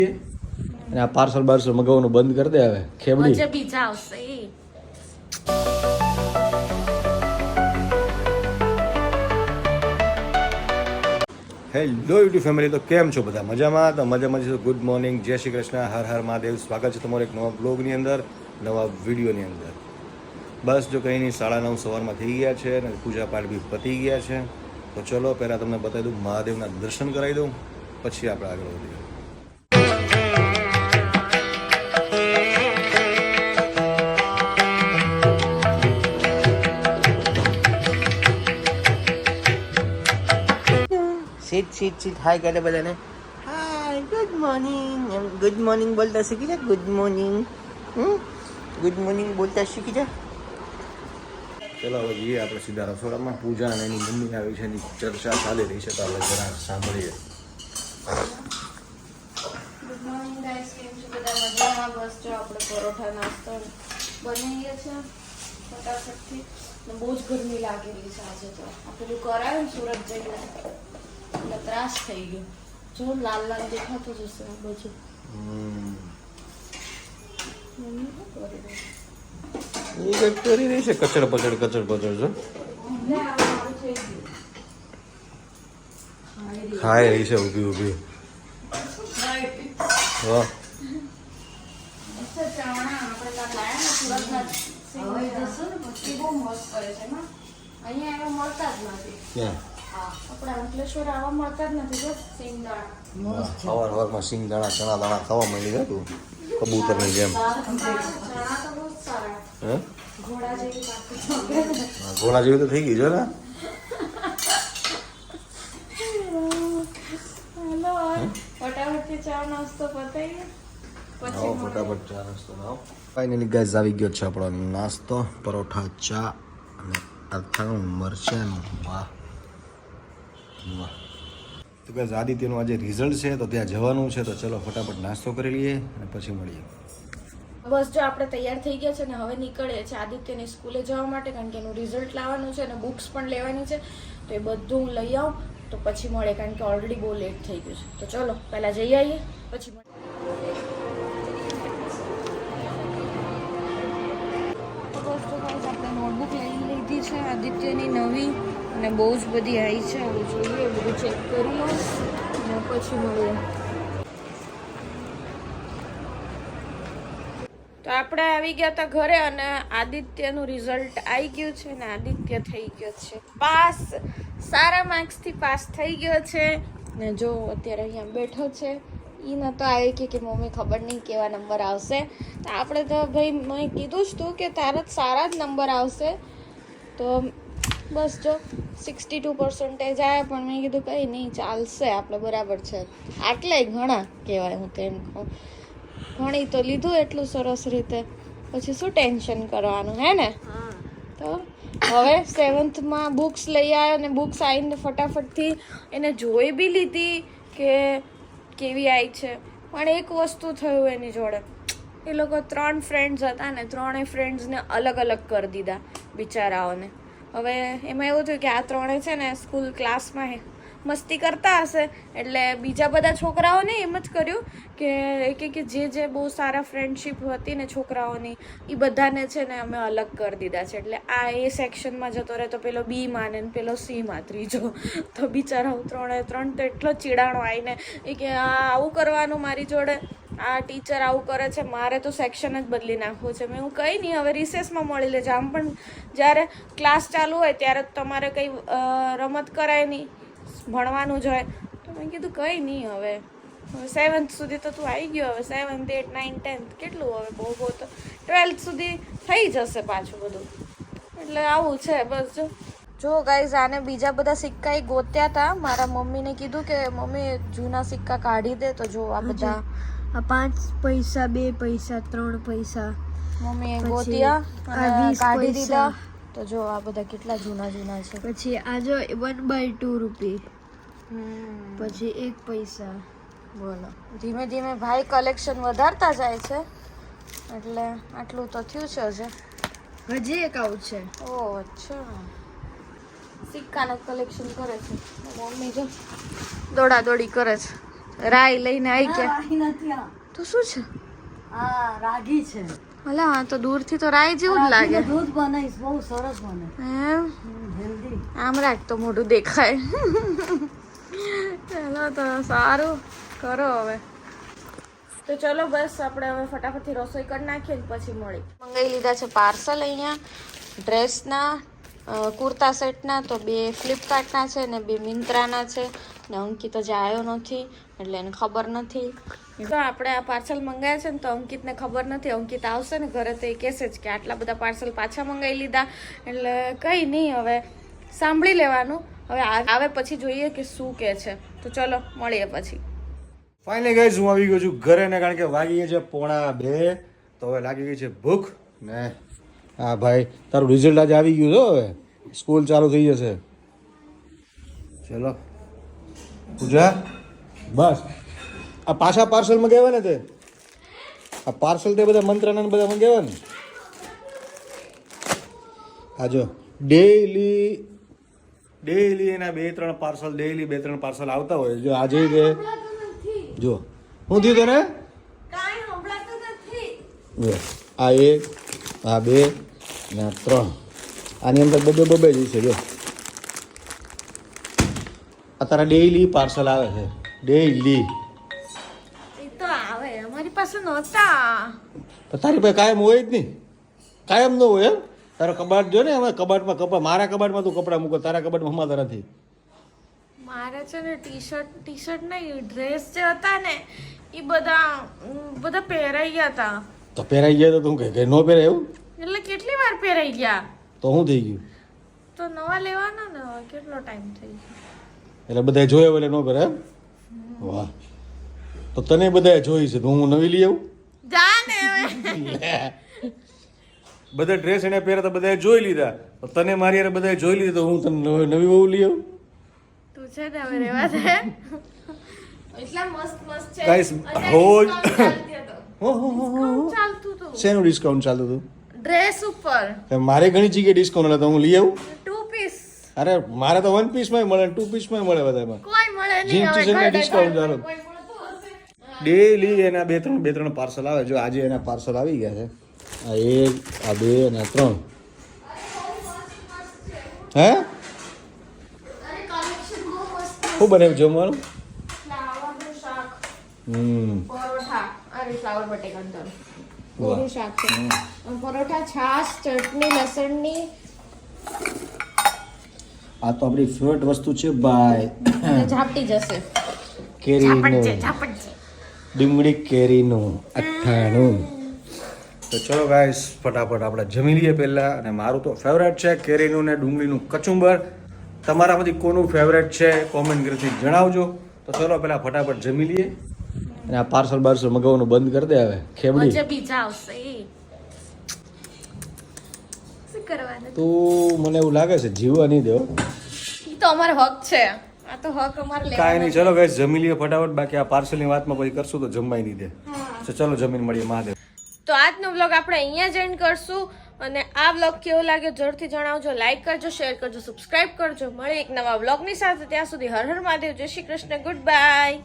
અને આ પાર્સલ બાર્સલ મગાવવાનું બંધ કરી દે હવે ખેબડી વચ્ચે બીજા આવશે હેલો યુટ્યુબ ફેમિલી, તો કેમ છો બધા? મજામાં? તો મજામાં છો. ગુડ મોર્નિંગ, જય શ્રી કૃષ્ણ, હર હર મહાદેવ. સ્વાગત છે તમારો એક નવા બ્લોગની અંદર, નવા વિડીયોની અંદર. બસ જો કંઈ નહીં, 9:30 સવારમાં થઈ ગયા છે અને પૂજા પાઠ બી પતી ગયા છે. તો ચલો પહેલાં તમને બતાવી દઉં, મહાદેવના દર્શન કરાવી દઉં, પછી આપણે આગળ વધીએ. સીટ હાય કરે બધાને. હાય, ગુડ મોર્નિંગ. એમ ગુડ મોર્નિંગ બોલતા શીખી જા. Good morning. ગુડ મોર્નિંગ બોલતા શીખી જા. ચલો હવે જઈએ આપણે સીધા રસોડામાં. પૂજા અને એની મમ્મી આવી છે, એની ચર્ચા ચાલી રહી છે, તો આપણે જરા સાંભળીએ. ગુડ મોર્નિંગ ગાઈસ, કેમ છો બધા? મજામાં? બસ જો આપણે પરોઠા નાસ્તો બનાવીએ છીએ ફટાફટથી. બહુ જ ગરમી લાગેલી છે આજે તો. આ પેલું કરાયું ને સુરત જઈને એટલે ત્રાસ થઈ ગયો. જો લાલ લાલ દેખાતું જશે આ બધું. મમ્મી શું કરી રહી? એ કંઈક કરી રહી છે, કચર પચડ જો. ખાઈ રહી છે ઊભી ઊભી. વાહ, ચણા આપણે કાલ લાયા ને સુરતના બહુ મસ્ત કરે છે ને. અહીંયા એવા મળતા જ નથી. ક્યાં? આપણા અંકલેશ્વર આવા મળતા જ નથી. બસ સિંગદાણા સવારમાં સિંગદાણા ચણા દાણા ખાવા મળી જાય તું કબૂતરની જેમ. ચણા તો બહુ સારા. હે? ઘોડા જેવી પાકી. ઘોડા જેવી તો થઈ ગઈ છે ને. હેલો, ફટાફટથી ચા નાસ્તો પતાવી પછી ફટાફટ ચા નાસ્તો લાવો. ફાઇનલી ગાઈસ આવી ગયો છે આપણો નાસ્તો, પરોઠા, ચા અને અથાણું મરચાંનું. વાહ વાહ. તો ગાઈસ આદિત્યનું આજે રિઝલ્ટ છે, તો ત્યાં જવાનું છે, તો ચલો ફટાફટ નાસ્તો કરી લઈએ અને પછી મળીએ. બસ જો આપણે તૈયાર થઈ ગયા છે ને હવે નીકળીએ છીએ આદિત્યની સ્કૂલે જવા માટે, કારણ કે એનું રિઝલ્ટ લાવવાનું છે અને બુક્સ પણ લેવાની છે. તો એ બધું હું લઈ આવું તો પછી મળે, કારણ કે ઓલરેડી બહુ લેટ થઈ ગયું છે. તો ચલો પહેલાં જઈ આવીએ પછી મળીએ. આપણે નોટબુક લઈ લીધી છે આદિત્યની નવી, અને બહુ જ બધી આવી છે. હવે જોઈએ, બધું ચેક કરી લો અને પછી મળીએ. તો આપણે આવી ગયા હતા ઘરે અને આદિત્યનું રિઝલ્ટ આવી ગયું છે અને આદિત્ય થઈ ગયો છે પાસ. સારા માર્ક્સથી પાસ થઈ ગયો છે ને જો અત્યારે અહીંયા બેઠો છે. એ નહોતો આવી કે મમ્મી ખબર નહીં કેવા નંબર આવશે. તો આપણે તો ભાઈ મેં કીધું જ તું કે તારા સારા જ નંબર આવશે. તો બસ જો 62% આવ્યા, પણ મેં કીધું કંઈ નહીં, ચાલશે, આપણે બરાબર છે. આટલાય ઘણા કહેવાય, હું તો એમ કહું. ભણી તો લીધું એટલું સરસ રીતે, પછી શું ટેન્શન કરવાનું, હે ને? તો હવે 7th બુક્સ લઈ આવ્યો ને બુક્સ આવીને ફટાફટથી એને જોઈ બી લીધી કે કેવી આવી છે. પણ એક વસ્તુ થયું એની જોડે, એ લોકો 3 ફ્રેન્ડ્સ હતા ને 3 ફ્રેન્ડ્સને અલગ અલગ કરી દીધા બિચારાઓને. હવે એમાં એવું થયું કે આ 3 છે ને સ્કૂલ ક્લાસમાં મસ્તી કરતા હશે, એટલે બીજા બધા છોકરાઓને એમ જ કર્યું કે જે બહુ સારા ફ્રેન્ડશીપ હતી ને છોકરાઓની, એ બધાને છે ને અમે અલગ કરી દીધા છે. એટલે આ એ સેક્શનમાં જતો રહે તો પેલો બી માં ને પેલો સી માં ત્રીજો. તો બિચારા 3 તો એટલો ચીડાણો આવીને એ કે આવું કરવાનું મારી જોડે, આ ટીચર આવું કરે છે, મારે તો સેક્શન જ બદલી નાખવું છે. મેં હું કંઈ નહીં, હવે રિસેસમાં મળી લેજો. આમ પણ જ્યારે ક્લાસ ચાલુ હોય ત્યારે તમારે કંઈ રમત કરાય નહીં, ભણવાનું જ હોય. તો મેં કીધું કંઈ નહીં, હવે 7th સુધી તો તું આવી ગયો, હવે 7th 8th 9th 10th કેટલું, હવે બહુ તો 12th સુધી થઈ જશે પાછું બધું. એટલે આવું છે બસ. જો ગાઈઝ, આને બીજા બધા સિક્કા ગોત્યા હતા. મારા મમ્મીને કીધું કે મમ્મી જૂના સિક્કા કાઢી દે. તો જો આ બધા 5 પૈસા, 2 પૈસા, 3 પૈસા મમ્મીએ ગોત્યા અને કાઢી દીધા. તો જો આ બધા કેટલા જૂના છે. પછી આ જો 1/2 રૂપી, પછી 1 પૈસા. બોલો, ધીમે ધીમે ભાઈ કલેક્શન વધારતા જાય છે, એટલે આટલું તો થયું છે. હજી એક આવું છે. ઓહ અચ્છા, સિક્કાનું કલેક્શન કરે છે મમ્મી. જો દોડા દોડી કરે છે. રાઈ લઈને આવી ગયા રાગી નથી આ. તો શું છે આ રાગી છે. અલા આ તો દૂરથી તો રાઈ જેવું જ લાગે રાગીનું દૂધ બનાવીશ, બહુ સરસ બને. એમ હેલ્ધી. આમ રાખ તો મોઢું દેખાય ચાલો તો સારું કરો હવે તો ચલો બસ આપણે હવે ફટાફટથી રસોઈ કરી નાખીએ ને પછી મળી મંગાવી લીધા છે પાર્સલ અહીંયા ડ્રેસના કુર્તા સેટના તો 2 ફ્લિપકાર્ટના છે ને 2 મિંત્રાના છે ને અંકિત હજી આવ્યો નથી એટલે એને ખબર નથી તો આપણે આ પાર્સલ મંગાવ્યા છે ને તો અંકિતને ખબર નથી અંકિત આવશે ને ઘરે તો એ કહેશે જ કે આટલા બધા પાર્સલ પાછા મંગાવી લીધા એટલે કંઈ નહીં હવે સાંભળી લેવાનું હવે આવે પછી જોઈએ કે શું કહે છે તો ચલો મળીએ પછી ફાઇનલી ગાઈઝ હું આવી ગયો છું ઘરે ને કારણ કે વાગી ગયા છે 1:30 તો હવે લાગી ગઈ છે ભૂખ ને હા ભાઈ તારું રિઝલ્ટ આજે આવી ગયું છે હવે સ્કૂલ ચાલુ થઈ જશે ચલો પૂજા બસ આ પાછા પાર્સલ મંગાવ્યા ને તે આ પાર્સલ તે બધા મંત્રાના બધા મંગાવ્યા ને આ જો ડેઈલી એના 2-3 પાર્સલ ડેઈલી 2-3 પાર્સલ આવતા હોય જો આજે તે જો હું થયું તને આ 1 આ 2 ને 3 આની અંદર બબે જ છે જો આ તારા ડેઈલી પાર્સલ આવે છે ડેઈલી એ તો આવે અમારી પાસે નહોતા તો તારી પાસે કાયમ હોય જ નહીં કાયમ ન હોય એમ તારો કબાટ જો ને અમે કબાટમાં મારા કબાટમાં તું કપડાં મૂકો તારા કબાટમાં હમાતા નથી મારે છે ને ટી શર્ટ નહીં ડ્રેસ જે હતા ને એ બધા પહેરાઈ ગયા હતા તો પહેરાઈ ગયા તો તું કે ન પહેરાય એવું એટલે કેટલી વાર પહેરાઈ ગયા તો શું થઈ ગયું તો નવા લેવાના ને હવે કેટલો ટાઈમ થઈ ગયો એટલે બધા જોયા એટલે ન પહેરે એમ વાહ તો તને બધા જોઈ છે તો હું નવી લઈ આવું જા ને હવે બધા ડ્રેસ એને પહેરે તો બધાએ જોઈ લીધા તો તને મારી યાર બધાએ જોઈ લીધા તો હું તને નવી વહુ લઈ આવું તું છે ને હવે રહેવા દે એટલા મસ્ત છે Guys, અત્યારે રોજ discount ચાલતું હતું શેનું ડિસ્કાઉન્ટ ચાલતું હતું ડ્રેસ ઉપર તો મારે ઘણી જગ્યાએ ડિસ્કાઉન્ટ હતા તો હું લઈ આવું 2 પીસ અરે મારે તો 1 પીસમાં મળે 2 પીસમાં મળે બધામાં કોઈ મળે નહીં જીન્સ હવે ટી-શર્ટના ઘરે discount ચાલુ. કોઈ મળતું હશે ડેલી એના 2-3 પાર્સલ આવે જો આજે એના પાર્સલ આવી ગયા છે આ 1 આ 2 અને 3 હે શું બનાવ્યું જમવાનું ફ્લાવરનું શાક પરોઠા અરે ફ્લાવર બટેકાનું તારું પૂરું શાક છે પરોઠા છાશ ચટણી લસણની આ તો આપણી ફેવરેટ વસ્તુ છે ભાઈ અને ઝાપટી જશે કેરીનું ઝાપટ છે ડુંગળી કેરીનું અઠ્ઠાણું તો ચલો ગાઈસ ફટાફટ આપણે જમી લઈએ પહેલાં અને મારું તો ફેવરેટ છે કેરીનું ને ડુંગળીનું કચુંબર તમારામાંથી કોનું ફેવરેટ છે કોમેન્ટ કરીને જણાવજો તો ચલો પહેલાં ફટાફટ જમી લઈએ અને આ પાર્સલ બાર્સલ મગાવવાનું બંધ કરી દે હવે ખેબડી વચ્ચે બીજા આવશે શું કરવાનું તો મને એવું લાગે છે જીવવા નહીં દેવો ઈ તો અમારો હક છે આ તો હક અમારે લેવાનો કાંઈ નહીં ચલો ગાઈસ જમી લઈએ ફટાફટ બાકી આ પાર્સલની વાતમાં પછી કરશું તો જમવાય નહીં દે તો ચલો જમીન મળીએ મહાદેવ તો આજનો વ્લોગ આપણે અહીંયા જ એન્ડ કરશું અને આ વ્લોગ કેવો લાગ્યો જરૂરથી જણાવજો લાઈક કરજો શેર કરજો સબસ્ક્રાઇબ કરજો મળીએ એક નવા વ્લોગની સાથે ત્યાં સુધી હર હર મહાદેવ જય શ્રી કૃષ્ણ ગુડ બાય